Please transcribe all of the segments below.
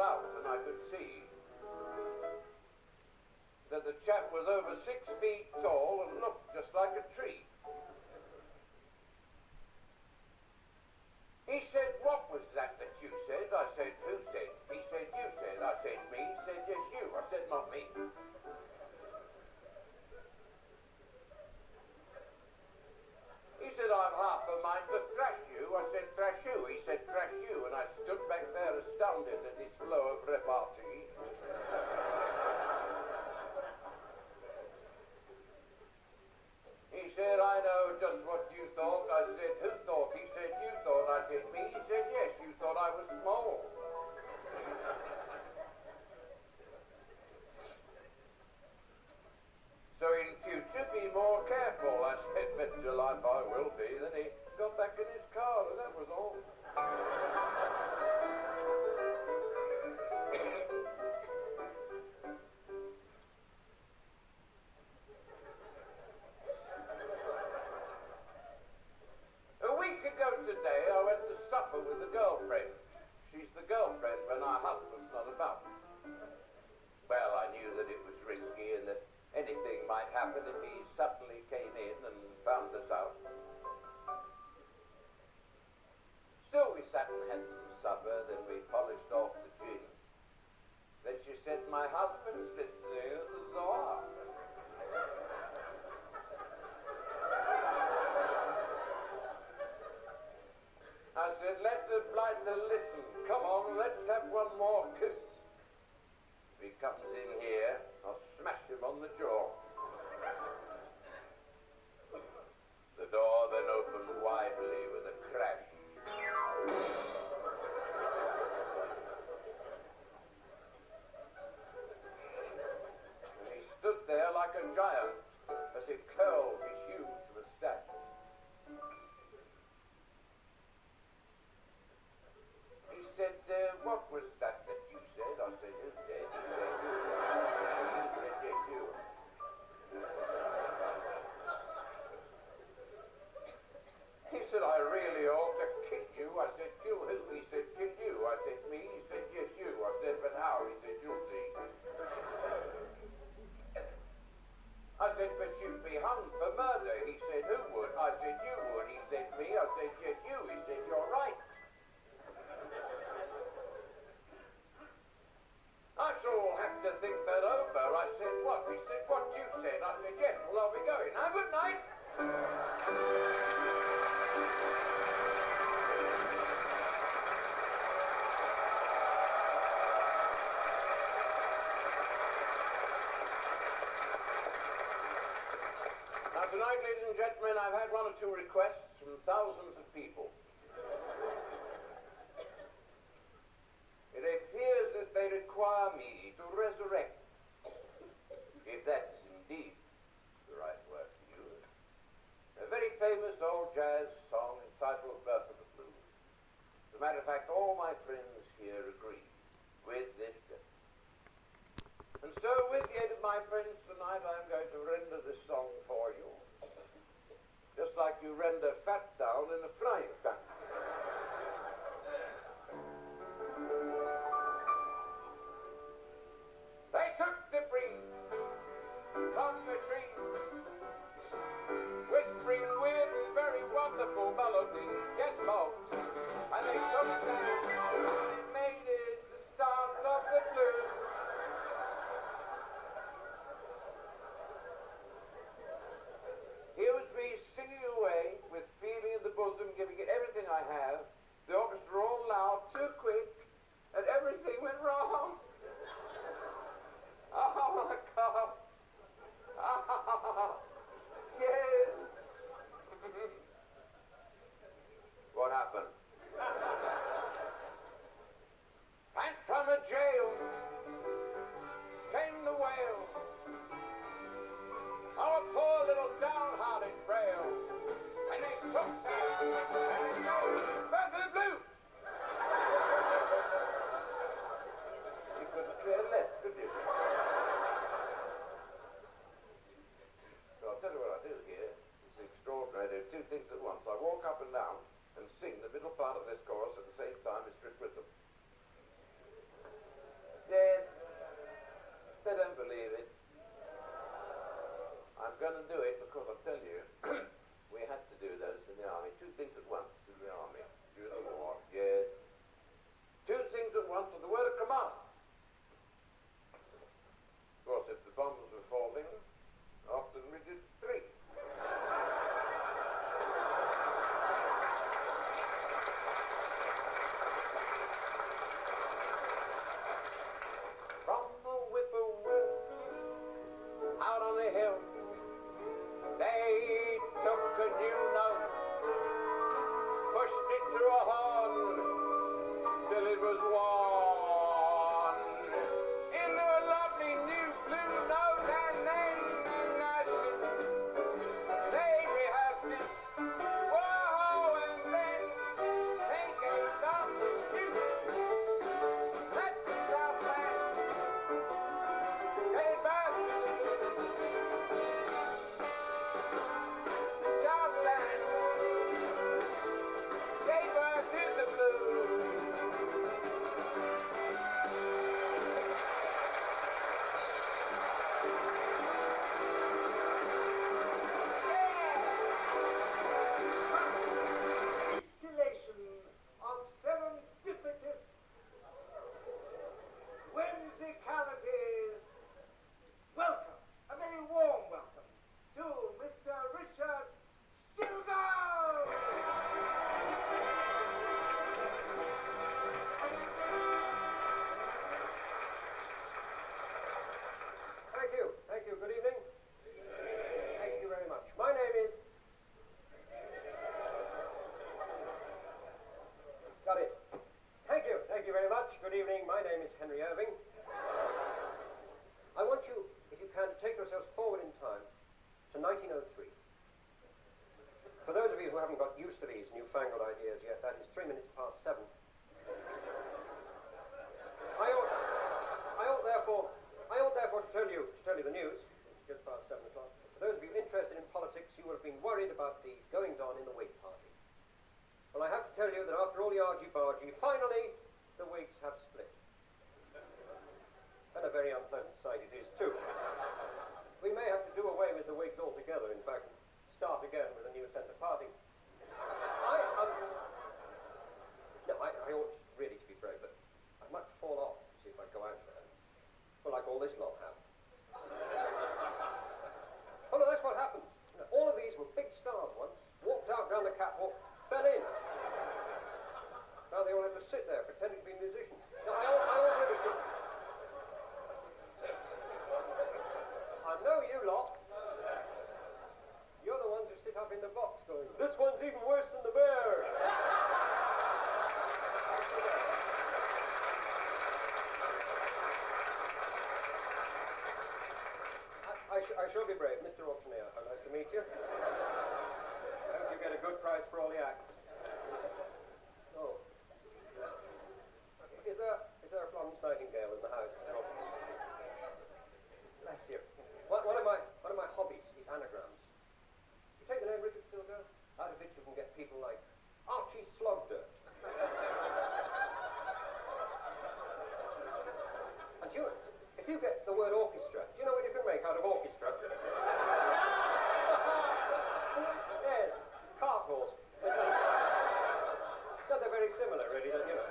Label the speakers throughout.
Speaker 1: out, and I could see that the chap was over 6 feet tall and looked just like a tree. He said, "What was that you said?" I said, "Who said?" He said, "You said." I said, "Me?" He said, "Yes, you." I said, "Not me." He said, "I'm half a mind to thrash you." I said, "Thrash you?" He said, "Thrash you." And I stood back there astounded at his flow of repartee. He said, "I know just what you thought." I said, "Who thought?" He said, "You thought." I said, "Me?" He said, "Yes, you thought I was small." "So in future, be more careful." I said, "Bet your life I will be." Then he got back in his car, and that was all. A week ago today, I went to supper with a girlfriend. She's the girlfriend when our husband's not about. Well, I knew that it was risky and that anything might happen if he suddenly came in and found us out. Still, we sat and had some supper, then we polished off the gin. Then she said, "My husband's listening at the door." I said, "Let the blighter listen. Come on, let's have one more kiss. If he comes in here, I'll smash him on the jaw." The door then opened widely with a crash. And he stood there like a giant as he curled his huge moustache. He said, "What was that you said?" I said, "Who said?" He said, "You." I said, "Yes, you." He said, "I really ought to kill you." I said, "Kill who?" He said, "Kill you." I said, "Me?" He said, "Yes, you." I said, "But how?" He said, "You'll see." I said, "But you'd be hung for murder." He said, "Who would?" I said, "You would." He said, "Me?" I said, "Yes, you." He said, "You're right." I shall have to think that over. I said, "What?" He said, "What you said." I said, "Yes, well, I'll be going. Now, good night." Now, tonight, ladies and gentlemen, I've had one or two requests from thousands of people. It appears that they require me to resurrect, if that's indeed the right word to use, a very famous old jazz song entitled "Birth of the Blues." As a matter of fact, all my friends here agree with this bit. And so, with the aid of my friends tonight, I'm going to render this song for you, just like you render fat down in a frying pan. They took the breeze from the tree, whispering weird and very wonderful melodies. Yes, folks. And they took that and they made it the start of the blues. Here was me singing away with feeling in the bosom, giving it everything going to do it because I tell you, we had to do those in the army. Two things at once in the army. During the war, yes. Two things at once with the word of command. Of course, if the bombs were falling, often we did three. From the whippoorwill out on the hill, they took a new note, pushed it through a horn till it was worn into a lovely new blue note, and then they rehearsed it. Whoa, and then they gave them the news. Let the Southland gave back to the blues. The Southland gave birth to the blues.
Speaker 2: Distillation of serendipitous whimsicalities. Welcome, a very warm welcome to Mr. Richard Stilgoe.
Speaker 3: Thank you, good evening. Thank you very much. My name is... Got it. Thank you very much. Good evening, my name is Henry Irving. I want you, if you can, to take yourselves forward in time to 1903. For those of you who haven't got used to these newfangled ideas yet, that is 7:03. I ought therefore to tell you the news. It's just past 7 o'clock. For those of you interested in politics, you will have been worried about the goings-on in the Whig Party. Well, I have to tell you that after all the argy-bargy, finally the Whigs have split. And a very unpleasant sight it is, too. We may have to do away with the Whigs altogether, in fact, start again with a new centre party. I ought really to be brave, but I might fall off, see if I go out there. Well, like all this lot have. Oh no, that's what happened. All of these were big stars once, walked out down the catwalk, fell in. Now they all have to sit there pretending to be musicians. Now, I ought really to... I know you lot. You're the ones who sit up in the box going, this one's even worse than the bear. I shall be brave. Mr. Auctioneer, how nice to meet you. I hope you get a good price for all the acts. Oh. Is there a Florence Nightingale in the house? Bless you. One of my hobbies is anagrams. You take the name Richard Stilgoe? Out of it you can get people like Archie Slogdirt. And if you get the word orchestra, do you know what you can make out of orchestra? Yes, cart horse. No, they're very similar, really, don't you know?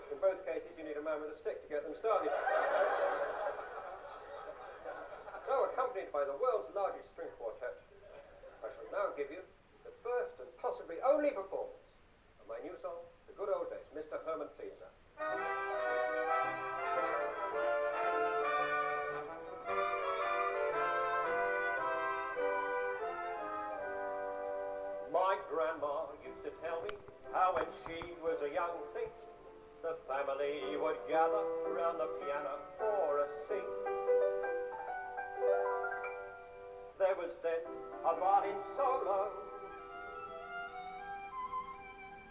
Speaker 3: In both cases, you need a man with a stick to get them started. So, accompanied by the world's largest string quartet, I shall now give you the first and possibly only performance of my new song, The Good Old Days. Mr. Herman, please, sir. My grandma used to tell me how when she was a young thing, the family would gather round the piano for a sing. There was then a violin solo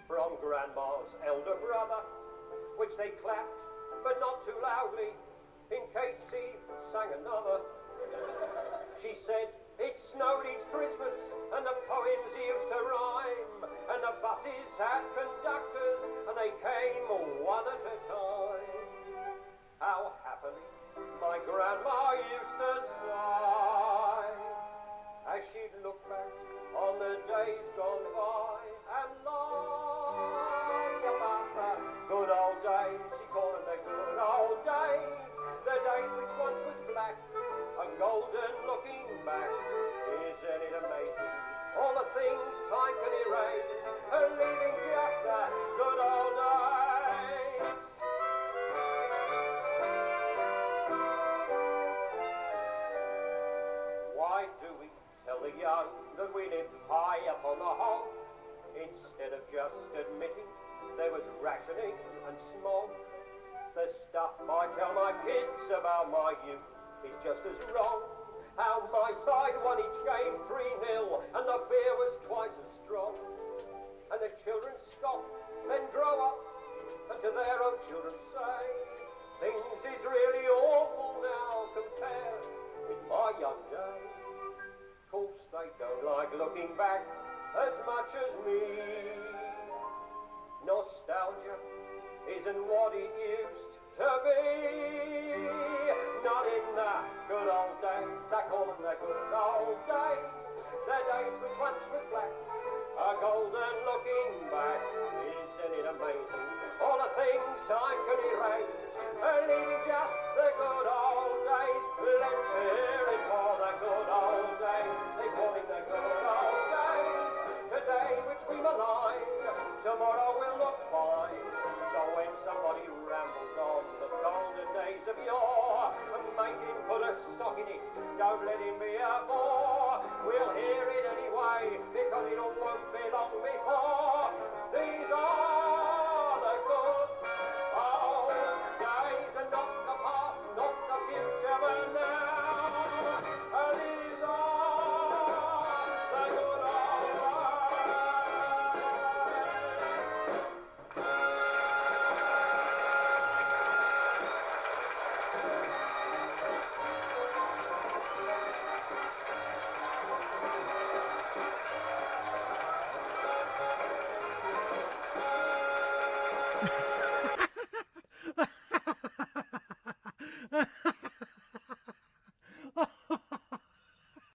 Speaker 3: from Grandma's elder brother, which they clapped, but not too loudly, in case he sang another. She said, it snowed each Christmas, and the poems used to rhyme, and the buses had conductors, and they came one at a time. How happily my grandma used to sigh. rationing and smog. The stuff I tell my kids about my youth is just as wrong. How my side won each game 3-0 and the beer was twice as strong. And the children scoff, then grow up, and to their own children say, things is really awful now compared with my young days. Course they don't like looking back as much as me. Nostalgia isn't what it used to be. Not in the good old days, I call them the good old days. The days which once was black, a golden looking back. Isn't it amazing, all the things time can erase, leaving just the good old days. Let's hear it for the good old days. They call it the good old days. Today which we malign, tomorrow will look fine. So when somebody rambles on the golden days of yore, make him put a sock in it, don't let him be a bore. We'll hear it anyway, because it all won't be long before these